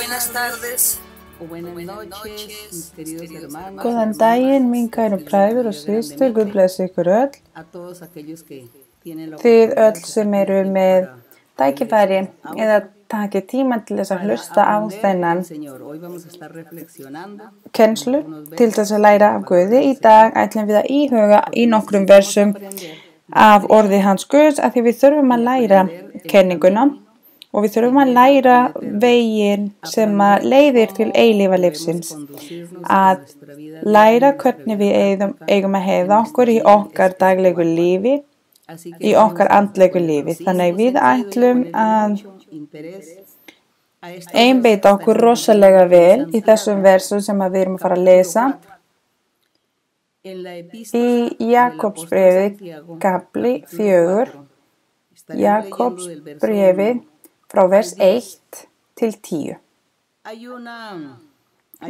Buenas tardes o buenas noches, mis queridos hermanos. Góðan daginn, mín kæru bræður og systur, Guð blessi ykkur öll. Þið öll sem eru með tækifæri eða takið tíma til þess að hlusta á þennan kennslu til þess að læra af Guði. Í dag ætlum við að íhuga í nokkrum versum af orði hans Guðs af því við þurfum að læra kenninguna. Og við þurfum að læra veginn sem að leiðir til eilífa lífsins. Að læra hvernig við eigum að heiða okkur í okkar daglegu lífi, í okkar andlegu lífi. Þannig við ætlum að einbeita okkur rosalega vel í þessum versum sem við erum að fara að lesa. Í Jakobsbréfi kapli 4, Jakobsbréfi frá vers 1 til 10.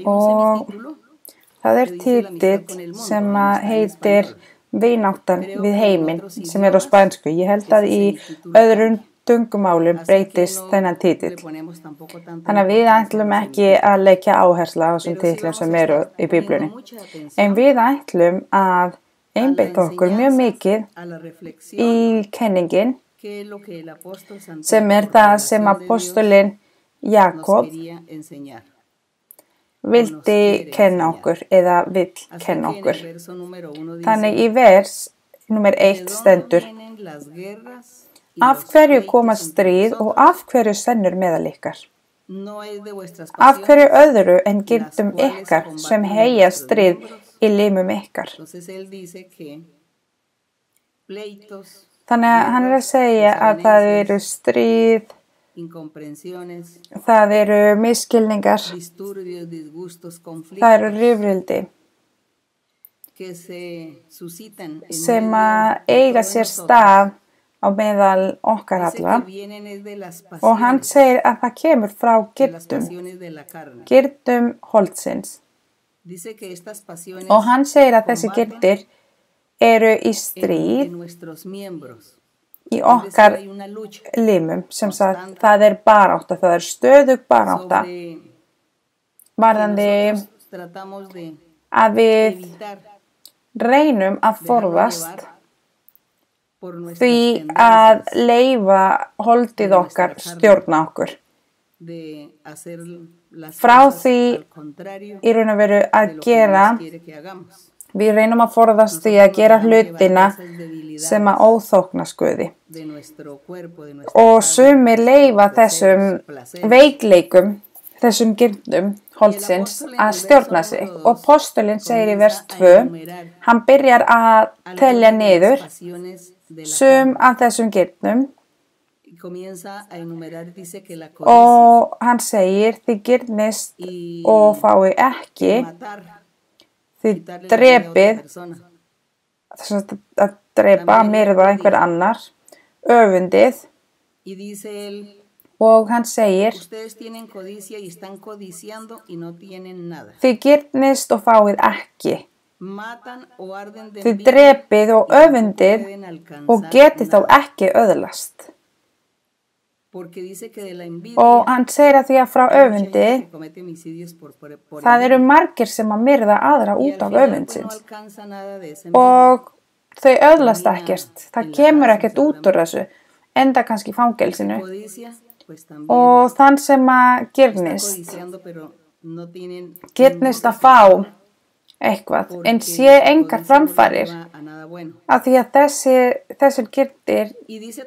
Og það titill sem heitir Vináttan við heiminn, sem á spænsku. Ég held að í öðrum tungumálum breytist þennan titill. Þannig að við ætlum ekki að leggja áherslu á þessum titlum sem eru í Biblíunni. En við ætlum að einbeita okkur mjög mikið í kenningin sem það sem apostolinn Jakob vildi kenna okkur eða vill kenna okkur. Þannig í vers nummer 1 stendur: Af hverju koma stríð og af hverju sennur meðal ykkar? Af hverju öðru en gildum ykkar sem heyja stríð í limum ykkar? Þannig að hann að segja að það eru stríð, það eru misskilningar, það eru rifrildi sem að eiga sér stað á meðal okkar alla. Og hann segir að það kemur frá girdum holdsins. Og hann segir að þessi girdir eru í stríð í okkar limum, sem sagt það barátta, það stöðug barátta varðandi að við reynum að forðast því að leyfa holdið okkar stjórna okkur. Frá því í raun og veru að gera, við reynum að forðast því að gera hlutina sem að óþóknast Guði. Og sumir leyfa þessum veikleikum, þessum girdum holdsins að stjórna sig. Og apostolinn segir í vers 2, hann byrjar að telja niður sum af þessum girdum og hann segir: þið girdnist og fái ekki, þið drepið, að drepa, myrða einhver annar, öfundið. Og hann segir: þið girdnist og fáið ekki, þið drepið og öfundið og getið þá ekki öðlast. Og hann segir að því að frá öfundi það eru margir sem að myrða aðra út af öfundsins og þau öðlast ekkert, það kemur ekkert út úr þessu, enda kannski í fangelsinu. Og þann sem að girnist að fá eitthvað en sé engar framfarir, af því að þessir girdir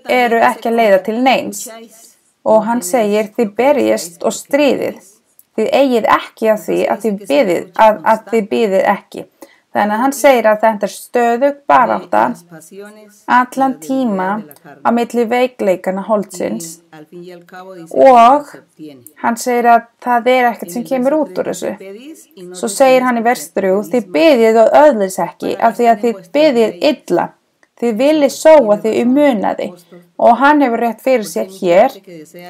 eru ekki að leiða til neins. Og hann segir: þið berjist og stríðið, þið eigið ekki af því að þið bíðið ekki. Þannig að hann segir að þetta stöðug barátta allan tíma á milli veikleikana holdsins, og hann segir að það ekkert sem kemur út úr þessu. Svo segir hann í vers 3: þið biðið og öðlist ekki af því að þið biðið illa, þið viljið sóa þið í munaði. Og hann hefur rétt fyrir sér hér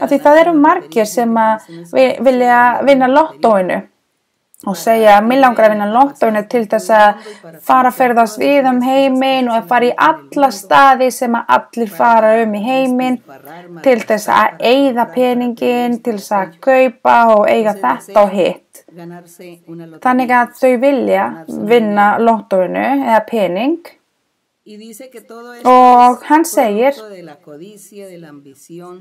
af því það eru margir sem að vilja vinna lottóinu og segja að mig langar að vinna lottóinu til þess að fara að ferðast við heiminn og að fara í alla staði sem að allir fara í heiminn til þess að eyða peningin, til þess að kaupa og eiga þetta og hitt. Þannig að þau vilja vinna lottóinu eða pening. Og hann segir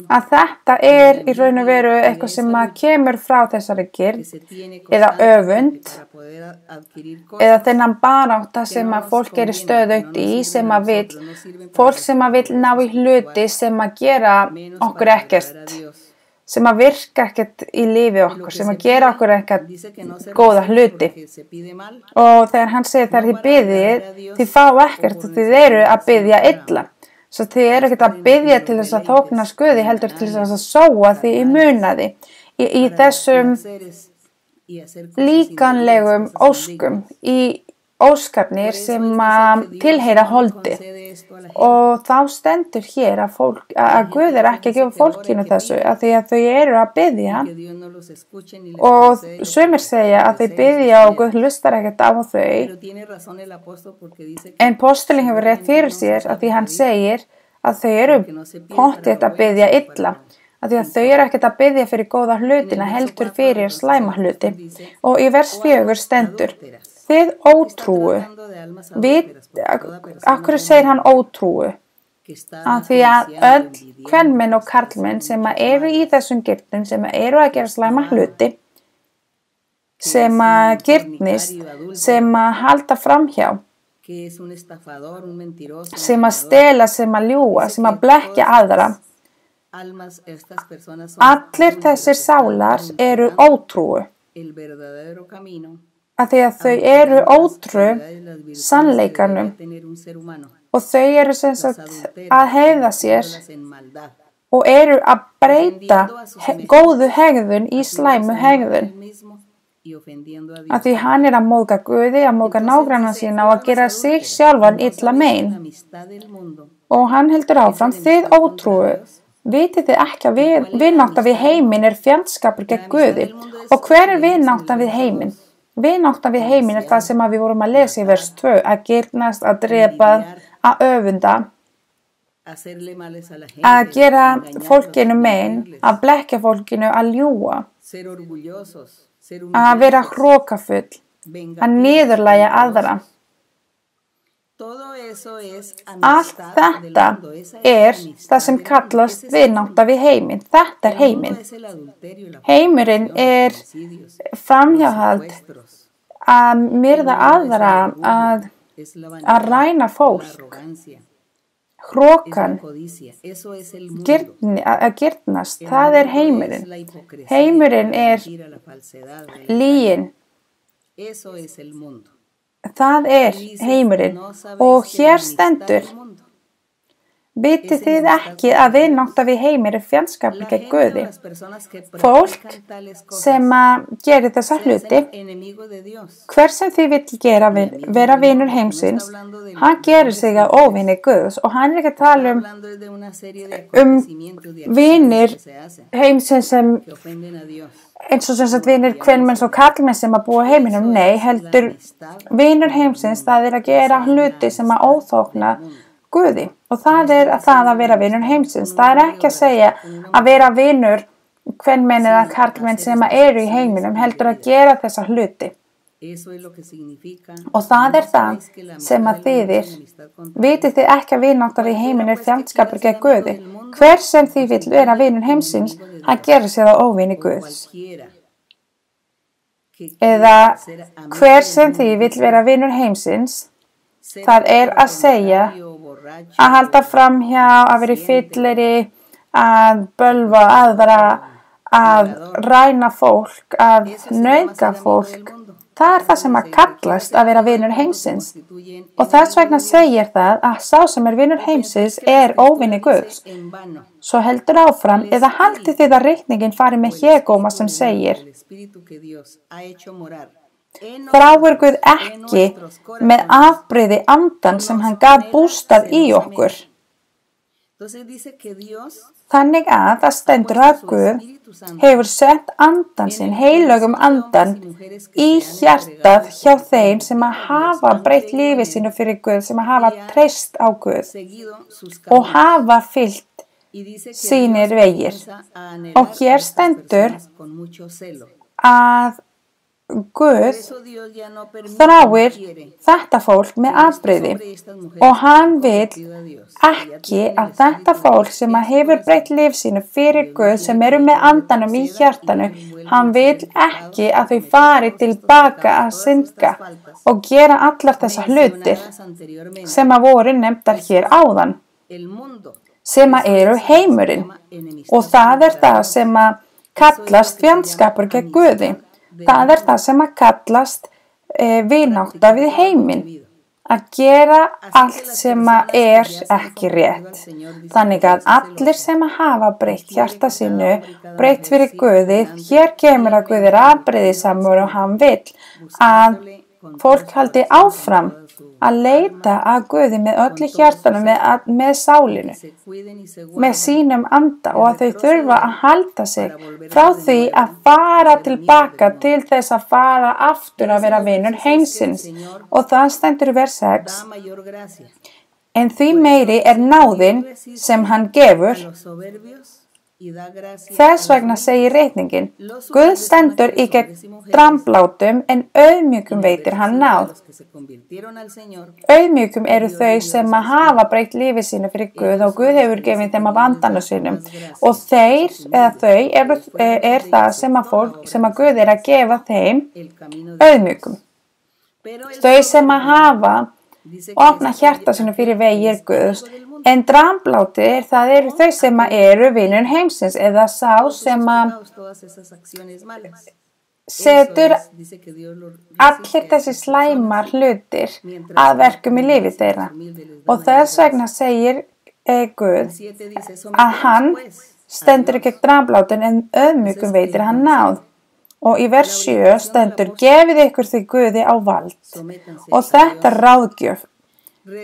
að þetta í raun og veru eitthvað sem kemur frá þessari girð eða öfund eða þennan barátta sem að fólk í stöðugt í, sem að fólk sem að vill ná í hluti sem að gera okkur ekkert, sem að virka ekkert í lífi okkur, sem að gera okkur ekkert góða hluti. Og þegar hann segir þegar þið biðjið, þið fá ekkert og þið eru að biðja illa. Svo þið eru ekkert að biðja til þess að þóknast Guði, heldur til þess að sóa því í munaði, í þessum líkanlegum óskum, í óskarnir sem tilheyra holdið. Og þá stendur hér að Guð ekki að gefa fólkinu þessu af því að þau eru að biðja og sumir segja að þau biðja og Guð hlustar ekkert á þau, en postulinn hefur rétt fyrir sér af því hann segir að þau eru pottþétt að biðja illa, af því að þau eru ekkert að biðja fyrir góða hlutina, heldur fyrir slæma hluti. Og í vers 4 stendur: þið ótrúu. Af hverju segir hann ótrúu? Af því að öll kvenmenn og karlmenn sem eru í þessum girnum, sem eru að gera slæma hluti, sem girnist, sem halda framhjá, sem stela, sem ljúga, sem blekkja aðra, allir þessir sálar eru ótrúu. Af því að þau eru ótrú sannleikanum og þau eru sem sagt að hegða sér og eru að breyta góðu hegðun í slæmu hegðun. Af því hann er að móðga Guði, að móðga nágranna sína og að gera sig sjálfan illa mein. Og hann heldur áfram: þið ótrúu. Vitið þið ekki að vináttan við heiminn er fjandskapur gegn Guði? Og hver er vináttan við heiminn? Vináttan við heiminn er það sem við vorum að lesa í vers 2, að girnast, að drepa, að öfunda, að gera fólkinu mein, að blekkja fólkinu, að ljúga, að vera hrokafull, að niðurlægja aðra. Allt þetta er það sem kallast vinátta við heiminn. Þetta er heiminn. Heimurinn er framhjáhald, að myrða aðra, að ræna fólk, hrokan, að girnast. Það er heimurinn. Heimurinn er lygin. Það er heimurinn. Og hér stendur: vitið þið ekki að vinátta við heiminn er fjandskapur gegn Guði? Fólk sem gerir þessa hluti, hver sem þið vill vera vinur heimsins, hann gerir sig að óvini Guðs. Og hann er ekki að tala vinir heimsins sem eins og sem sagt vinir kvenmenns og karlmenn sem að búa heiminum. Nei, heldur vinur heimsins, það er að gera hluti sem að óþókna Guði. Og það er að vera vinur heimsins. Það er ekki að segja að vera vinur kvenmenn eða karlmenn sem að eru í heiminum, heldur að gera þessa hluti. Og það er það sem að þýðir: vitið þið ekki að vinátta við heiminn er fjandskapur gegn Guði? Hver sem þið vill vera vinur heimsins, hann gerir sig að óvini Guðs. Eða hver sem þið vill vera vinur heimsins, það er að segja að halda framhjá, að vera í fylleri, að bölva aðra, að ræna fólk, að nauðga fólk. Það er það sem að kallast að vera vinur heimsins. Og þess vegna segir það að sá sem er vinur heimsins er óvini Guðs. Svo heldur áfram: eða haldið þið að reikningin fari með hégóma sem segir: þráir Guð ekki með afbrigði andan sem hann gaf bústað í okkur? Þannig að það stendur að Guð hefur sett andan sinn, heilögum andan, í hjartað hjá þeim sem að hafa breytt lífi sínu fyrir Guð, sem að hafa treyst á Guð og hafa fylgt sínir vegir. Og hér stendur að Guð þráir þetta fólk með afbrigði og hann vil ekki að þetta fólk sem hefur breytt líf sínu fyrir Guð, sem eru með andanum í hjartanu, hann vil ekki að þau fari tilbaka að synda og gera allar þessar hlutir sem að voru nefndar hér áðan, sem að eru heimurinn, og það er það sem að kallast fjandskapur gegn Guði. Það er það sem að kallast vinátta við heiminn, að gera allt sem að er ekki rétt. Þannig að allir sem að hafa breytt hjarta sínu, breytt fyrir Guði, hér kemur að Guð er afbrýðisamur og hann vill að fólk haldi áfram að leita að Guði með öllu hjartanum, með sálinu, með sínum anda, og að þau þurfa að halda sig frá því að fara tilbaka til þess að fara aftur að vera vinur heimsins. Og það stendur í vers 6: En því meiri er náðin sem hann gefur. Þess vegna segir ritningin: Guð stendur í gegn dramblátum, en auðmjúkum veitir hann náð. Auðmjúkum eru þau sem að hafa breytt lífi sínu fyrir Guð og Guð hefur gefið þeim af andanum sínum, og þeir eða þau er það sem að fólk sem að Guð er að gefa þeim auðmjúkum. Þau sem að hafa opna hjarta sínu fyrir vegir Guðs. En dramblátið það eru þau sem eru vinur heimsins, eða sá sem setur allir þessi slæmar hlutir að verkum í lífi þeirra. Og þess vegna segir Guð að hann stendur ekki dramblátin, en auðmjúkum veitir hann náð. Og í vers 7 stendur: Gefið ykkur því Guði á vald. Og þetta er ráðgjöf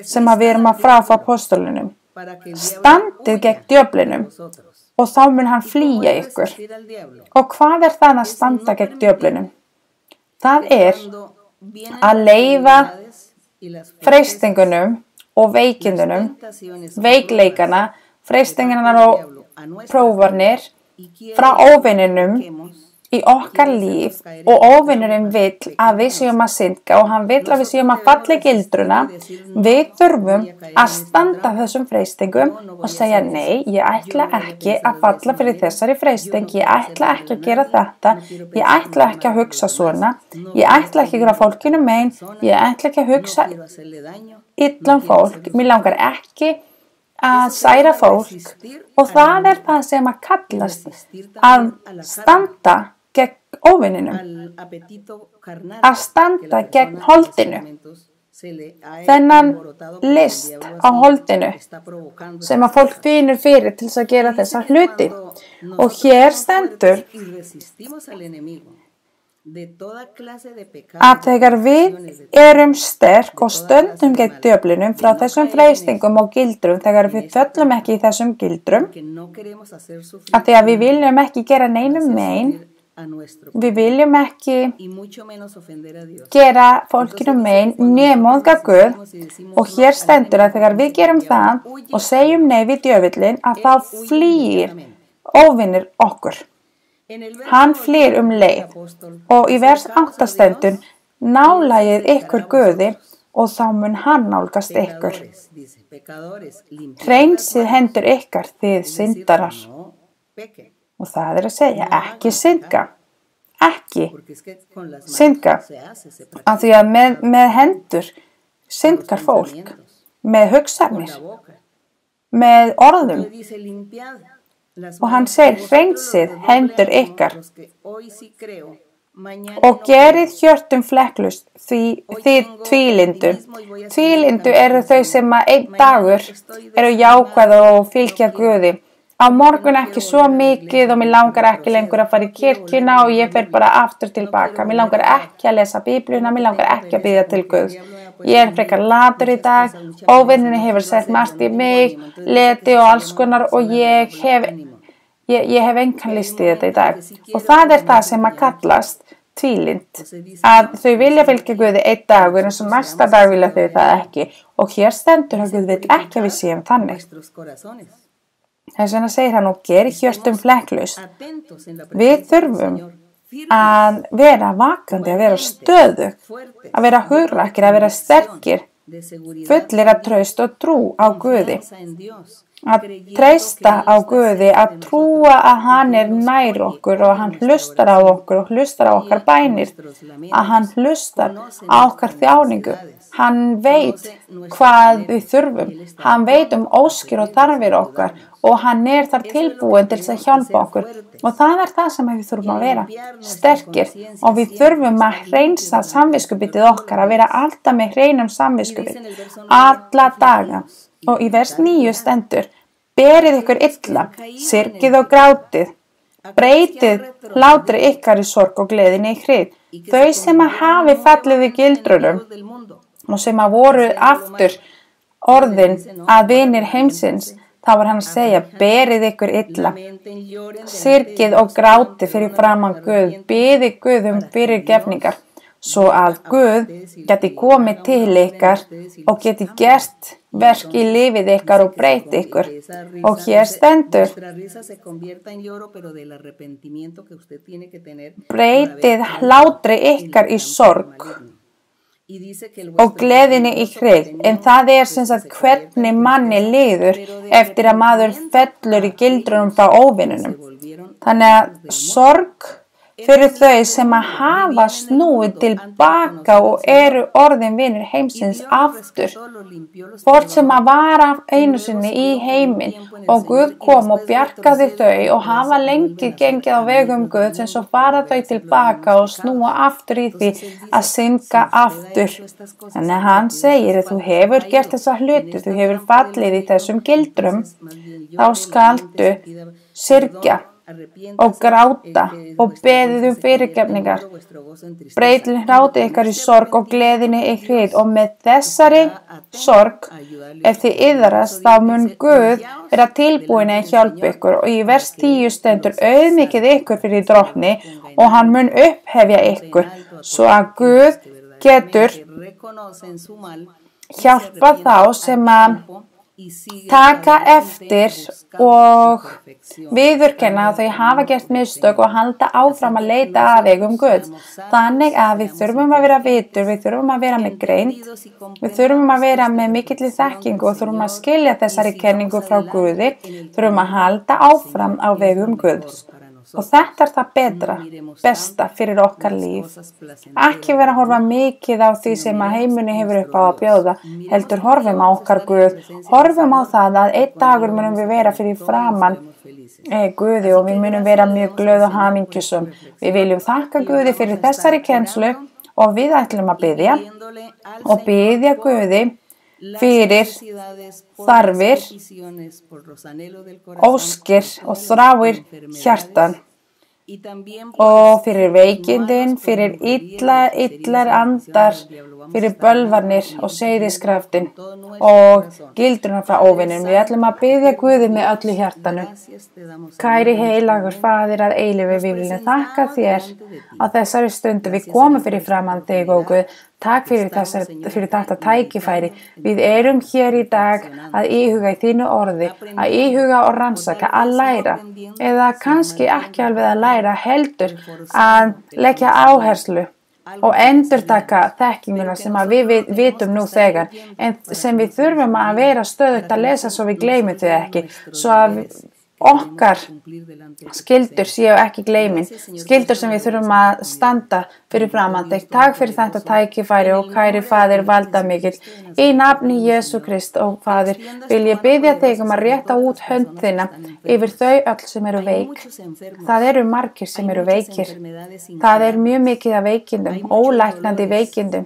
sem að við erum að frá apostolunum. Standið gegn djöflinum og þá mun hann flýja ykkur. Og hvað er það að standa gegn djöflinum? Það er að leyfa freistingunum og veikindunum, veikleikana, freistingarnar og prófarnir frá óvininum í okkar líf, og óvinurinn vill að við séum að synda og hann vill að við séum að falla í gildruna. Við þurfum að standa þessum freistingum og segja: Nei, ég ætla ekki að falla fyrir þessari freisting, ég ætla ekki að gera þetta, ég ætla ekki að hugsa svona, ég ætla ekki að gera fólkinu mein, ég ætla ekki að hugsa illa fólk, mér langar ekki að særa fólk. Og það er það sem að kallast að standa gegn óvininum, að standa gegn holdinu, þennan list á holdinu sem að fólk finnur fyrir til þess að gera þessa hluti. Og hér stendur að þegar við erum sterk og stöndum gegn djöflinum frá þessum freistingum og gildrum, þegar við föllum ekki í þessum gildrum, að því að við viljum ekki gera neinum mein, við viljum ekki gera fólkinu mein nema móðga Guð. Og hér stendur að þegar við gerum það og segjum nei við djöflin, að þá flýr óvinir okkur. Hann flýr leið. Og í vers 8 stendur: Nálagið ykkur Guði og þá mun hann nálgast ykkur. Hreinsið hendur ykkar þið syndarar. Og það er að segja: ekki synda, ekki synda, af því að með hendur syndgar fólk, með hugsanir, með orðum. Og hann segir: hreinsið hendur ykkar og gerið hjörtum flekklaust, þið tvílyndu. Tvílyndu eru þau sem að einn dagur eru jákvæð og fylgja Guði. Á morgun ekki svo mikið og mér langar ekki lengur að fara í kirkjuna og ég fer bara aftur tilbaka. Mér langar ekki að lesa Biblíuna, mér langar ekki að biðja til Guðs. ég frekar latur í dag, óvinurinn hefur sett margt í mig, leti og alls konar og ég hef engan lyst í þetta í dag. Og það það sem að kallast tvílynd, að þau vilja fylgja Guði einn dagur en svo næsta dag vilja þau það ekki. Og hér stendur að Guð vill ekki að við séum þannig. Þess vegna segir hann og geri hjörtum flekklaus. Við þurfum að vera vakandi, að vera stöðug, að vera hugrakir, að vera sterkir, fullir af traust og trú á Guði. Að treysta á Guði, að trúa að hann nær okkur og hann hlustar á okkur og hlustar á okkar bænir, að hann hlustar á okkar þjáningu. Hann veit hvað við þurfum, hann veit óskir og þarfir okkar og hann þar tilbúin til að hjálpa okkur. Og það sem við þurfum að vera, sterkir, og við þurfum að hreinsa samviskubitið okkar, að vera alltaf með hreinum samviskubit, alla daga. Og í vers 9 stendur, berið ykkur illa, syrgið og grátið, breytið hlátri ykkar í sorg og gleðinni í frið. Þau sem að hafi fallið í gildrunum og sem að voru aftur orðin að vinir heimsins, þá var hann að segja, berið ykkur illa, syrgið og grátið fyrir framan Guð, biðið Guð fyrirgefningar, svo að Guð geti komið til ykkar og geti gert verk í lífið ykkar og breyti ykkur. Og hér stendur, breytið hlátri ykkar í sorg og gleðinni í frið. En það sem sagt hvernig manni líður eftir að maður fellur í gildrunum frá óvinunum. Þannig að sorg fyrir þau sem að hafa snúið tilbaka og eru orðin vinir heimsins aftur. Fólk sem að vara einu sinni í heiminn og Guð kom og bjargaði þau og hafa lengi gengið á vegum Guð sem svo fara þau tilbaka og snúa aftur í því að synga aftur. Þannig að hann segir að þú hefur gert þessa hluti, þú hefur fallið í þessum gildrum, þá skaldu syrgja og gráta og beðið fyrirgefningar. Breytið hlátri ykkar í sorg og gleðinni í frið. Og með þessari sorg, ef þið iðrast, þá mun Guð vera tilbúin að hjálpa ykkur. Og í vers 10 stendur, auðmikið ykkur fyrir drottni og hann mun upphefja ykkur, svo að Guð getur hjálpa þá sem að taka eftir og viðurkenna að þau hafa gert mistök og halda áfram að leita að vegum Guðs. Þannig að við þurfum að vera vitur, við þurfum að vera með greind, við þurfum að vera með mikilli þekkingu og þurfum að skilja þessari kenningu frá Guði, þurfum að halda áfram á vegum Guðs. Og þetta það besta fyrir okkar líf. Ekki vera að horfa mikið á því sem að heiminum hefur upp á að bjóða, heldur horfum á okkar Guð, horfum á það að einn dagur munum við vera fyrir framan Guði og við munum vera mjög glöð og hamingjusum. Við viljum þakka Guði fyrir þessari kennslu og við ætlum að biðja Guði fyrir þarfir, óskir og þráir hjartan og fyrir veikindin, fyrir illar andar, fyrir bölvarnir og seiðiskraftin og gildruna frá óvinnin. Við ætlum að biðja Guði með öllu hjartanu. Kæri heilagur Faðir að eilífu, við viljum þakka þér á þessari stundu. Við komum fyrir framan þig, ó Guð. Takk fyrir þetta tækifæri. Við erum hér í dag að íhuga í þínu orði, að íhuga og rannsaka, að læra, eða kannski ekki alveg að læra, heldur að leggja áherslu og endurtaka þekkinguna sem að við vitum nú þegar, en sem við þurfum að vera stöðugt að lesa svo við gleymum þau ekki, svo að okkar skyldur séu ekki gleymin, skyldur sem við þurfum að standa fyrir framan þig. Takk fyrir þetta tækifæri og kæri Faðir valdamikill. Í nafni Jesú Krist og Faðir vil ég biðja þig að rétta út hönd þína yfir þau öll sem eru veik. Það eru margir sem eru veikir. Það er mjög mikið af veikindum, ólæknandi veikindum.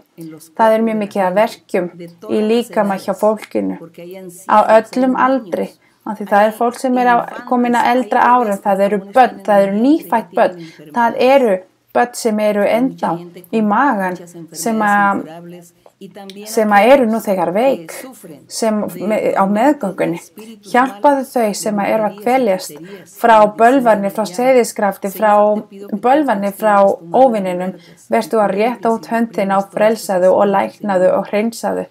Það er mjög mikið af verkjum í líkama hjá fólkinu á öllum aldri. Því það er fólk sem komin að eldra árum, það eru börn, það eru nýfætt börn, það eru börn sem eru ennþá í magan sem sem eru nú þegar veik á meðgöngunni. Hjálpaðu þau sem eru að kveljast frá bölvanni, frá seyðiskrafti, frá bölvanni, frá óvininum. Vertu að rétta út höndina og frelsaðu og læknaðu og hreinsaðu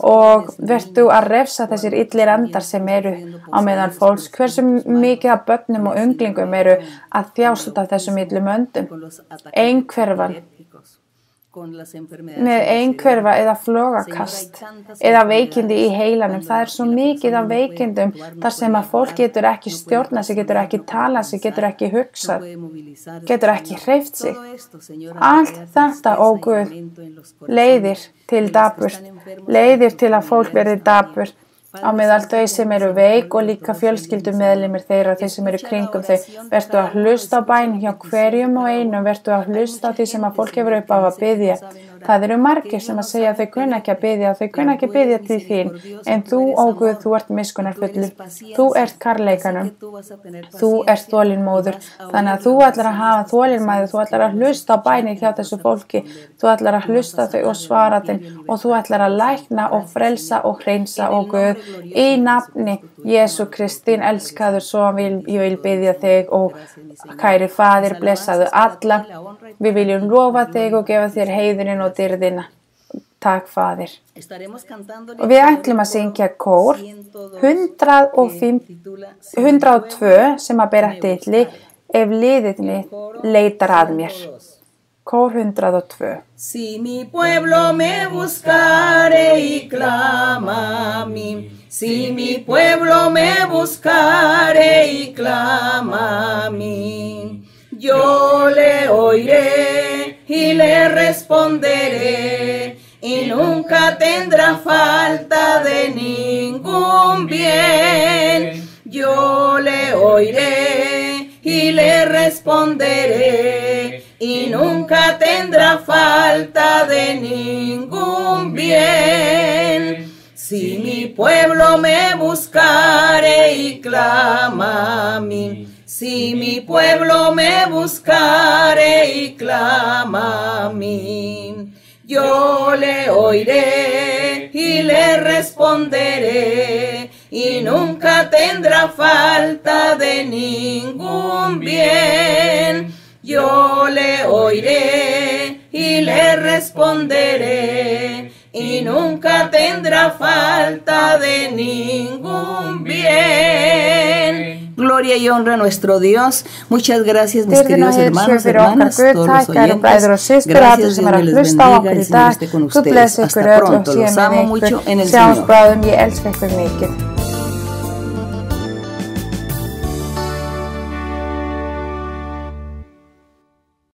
og vertu að refsa þessir illir andar sem eru á meðal fólks. Hversu mikið af börnum og unglingum eru að þjást út af þessum illum öndum? Einhverfan með einhverfa eða flogakast eða veikindi í heilanum. Það svo mikið af veikindum þar sem að fólk getur ekki stjórnað sig, getur ekki talað sig, getur ekki hugsað, getur ekki hreyft sig. Allt þetta, ó Guð, leiðir til dapurt, leiðir til að fólk verði dapurt á meðal þau sem eru veik og líka fjölskyldumeðlimir þeirra, þeir sem eru kringum þau. Vertu að hlusta á bæn hjá hverjum og einum, vertu að hlusta á því sem að fólk hefur upp á að biðja. Það eru margir sem að segja að þau kunna ekki að biðja, þau kunna ekki að biðja til þín, en þú, ó Guð, þú ert miskunnarfullur, þú ert kærleikanum, þú ert þolinmóður, þannig að þú ætlar að hafa þolinmæði, þú ætlar að hlusta á bænir hjá þessu fólki, þú ætlar að hlusta þau og svara þeim og þú ætlar að lækna og frelsa og hreinsa, ó Guð, í nafni Jesú Kristín, elskaður son, ég vil biðja þig og kæri Faðir, blessaðu alla, við viljum lofa þig og gefa þér heiðurinn og dyrðina. Takk Faðir. Og við ætlum að syngja kór 102 sem að bera titli Ef liðinni leitar að mér. Kór 102. Si mi pueblo me buscare y clama a mí, si mi pueblo me buscare y clama a mí, yo le oiré y le responderé, y nunca tendrá falta de ningún bien. Yo le oiré y le responderé, y nunca tendrá falta de ningún bien. Si mi pueblo me buscare y clama a mí, si mi pueblo me buscare y clama a mí, yo le oiré y le responderé, y nunca tendrá falta de ningún bien. Yo le oiré y le responderé, y nunca tendrá falta de ningún bien. Gloria y honra a nuestro Dios. Muchas gracias, mis queridos hermanos, hermanas, todos los oyentes. Gracias, Dios les bendiga, el Señor esté con ustedes. Hasta pronto, los amo mucho en el Señor.